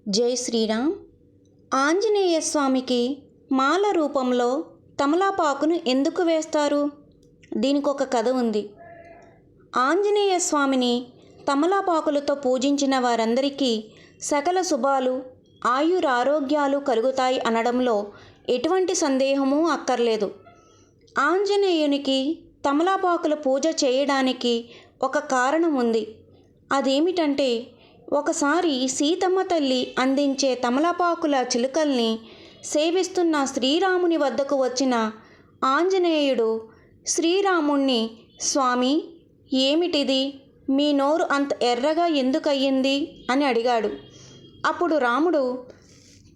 జై శ్రీరామ్. ఆంజనేయ స్వామికి మాల రూపంలో తమలపాకును ఎందుకు వేస్తారు? దీనికి ఒక కథ ఉంది. ఆంజనేయ స్వామిని తమలపాకులతో పూజించిన వారందరికీ సకల శుభాలు, ఆయురారోగ్యాలు కలుగుతాయి అనడంలో ఎటువంటి సందేహమూ అక్కర్లేదు. ఆంజనేయునికి తమలపాకుల పూజ చేయడానికి ఒక కారణం ఉంది. అదేమిటంటే, ఒకసారి సీతమ్మ తల్లి అందించే తమలపాకుల చిలుకల్ని సేవిస్తున్న శ్రీరాముని వద్దకు వచ్చిన ఆంజనేయుడు శ్రీరాముణ్ణి, స్వామి, ఏమిటిది, మీ నోరు అంత ఎర్రగా ఎందుకయ్యింది అని అడిగాడు. అప్పుడు రాముడు,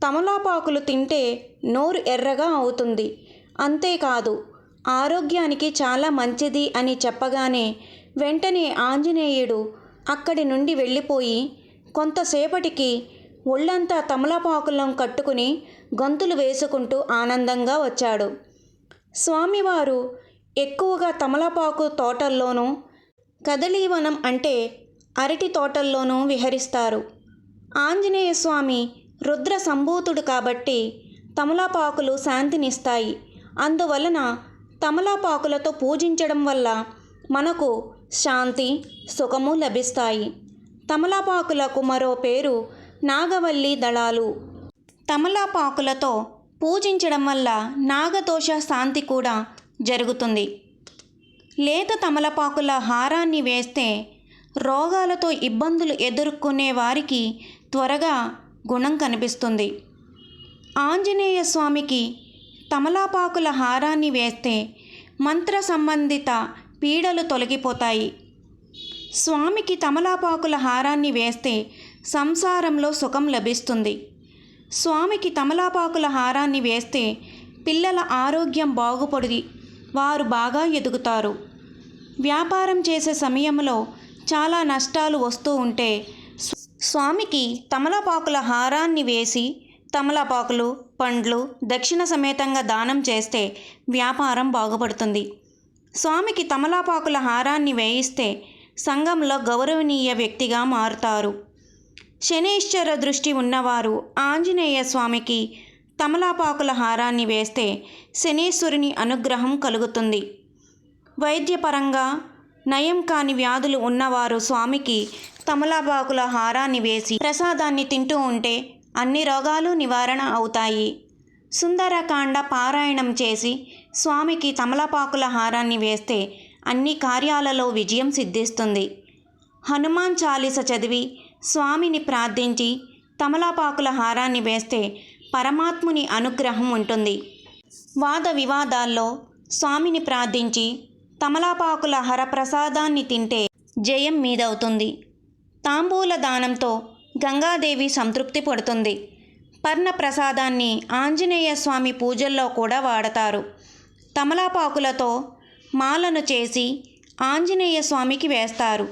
తమలపాకులు తింటే నోరు ఎర్రగా అవుతుంది, అంతేకాదు ఆరోగ్యానికి చాలా మంచిది అని చెప్పగానే వెంటనే ఆంజనేయుడు అక్కడి నుండి వెళ్ళిపోయి కొంతసేపటికి ఒళ్ళంతా తమలపాకులను కట్టుకుని గంతులు వేసుకుంటూ ఆనందంగా వచ్చాడు. స్వామివారు ఎక్కువగా తమలపాకు తోటల్లోనూ, కదలీవనం అంటే అరటి తోటల్లోనూ విహరిస్తారు. ఆంజనేయ స్వామి రుద్ర సంభూతుడు కాబట్టి తమలపాకులు శాంతినిస్తాయి. అందువలన తమలపాకులతో పూజించడం వల్ల మనకు శాంతి, సుఖము లభిస్తాయి. తమలపాకులకు మరో పేరు నాగవల్లి దళాలు. తమలపాకులతో పూజించడం వల్ల నాగదోష శాంతి కూడా జరుగుతుంది. లేత తమలపాకుల హారాన్ని వేస్తే రోగాలతో ఇబ్బందులు ఎదుర్కొనే వారికి త్వరగా గుణం కనిపిస్తుంది. ఆంజనేయ స్వామికి తమలపాకుల హారాన్ని వేస్తే మంత్ర సంబంధిత పీడలు తొలగిపోతాయి. స్వామికి తమలపాకుల హారాన్ని వేస్తే సంసారంలో సుఖం లభిస్తుంది. స్వామికి తమలపాకుల హారాన్ని వేస్తే పిల్లల ఆరోగ్యం బాగుపడి వారు బాగా ఎదుగుతారు. వ్యాపారం చేసే సమయంలో చాలా నష్టాలు వస్తూ ఉంటే స్వామికి తమలపాకుల హారాన్ని వేసి తమలపాకులు, పండ్లు దక్షిణ సమేతంగా దానం చేస్తే వ్యాపారం బాగుపడుతుంది. స్వామికి తమలపాకుల హారాన్ని వేయిస్తే సంఘంలో గౌరవనీయ వ్యక్తిగా మారుతారు. శనేశ్వర దృష్టి ఉన్నవారు ఆంజనేయ స్వామికి తమలపాకుల హారాన్ని వేస్తే శనేశ్వరుని అనుగ్రహం కలుగుతుంది. వైద్యపరంగా నయం కాని వ్యాధులు ఉన్నవారు స్వామికి తమలపాకుల హారాన్ని వేసి ప్రసాదాన్ని తింటూ ఉంటే అన్ని రోగాలు నివారణ అవుతాయి. సుందరకాండ పారాయణం చేసి స్వామికి తమలపాకుల హారాన్ని వేస్తే అన్ని కార్యాలలో విజయం సిద్ధిస్తుంది. హనుమాన్ చాలీస చదివి స్వామిని ప్రార్థించి తమలపాకుల హారాన్ని వేస్తే పరమాత్ముని అనుగ్రహం ఉంటుంది. వాద వివాదాల్లో స్వామిని ప్రార్థించి తమలపాకుల హరప్రసాదాన్ని తింటే జయం మీదవుతుంది. తాంబూల దానంతో గంగాదేవి సంతృప్తి పడుతుంది. పర్ణ ప్రసాదాన్ని ఆంజనేయ స్వామి పూజల్లో కూడా వాడతారు. తమలపాకులతో మాలను చేసి ఆంజనేయ స్వామికి వేస్తారు.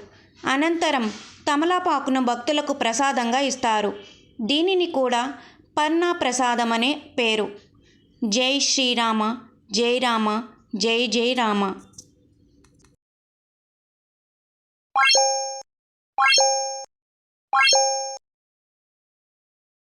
అనంతరం తమలపాకును భక్తులకు ప్రసాదంగా ఇస్తారు. దీనిని కూడా పర్ణ ప్రసాదం అనే పేరు. జై శ్రీరామ, జై రామ, జై జై రామ.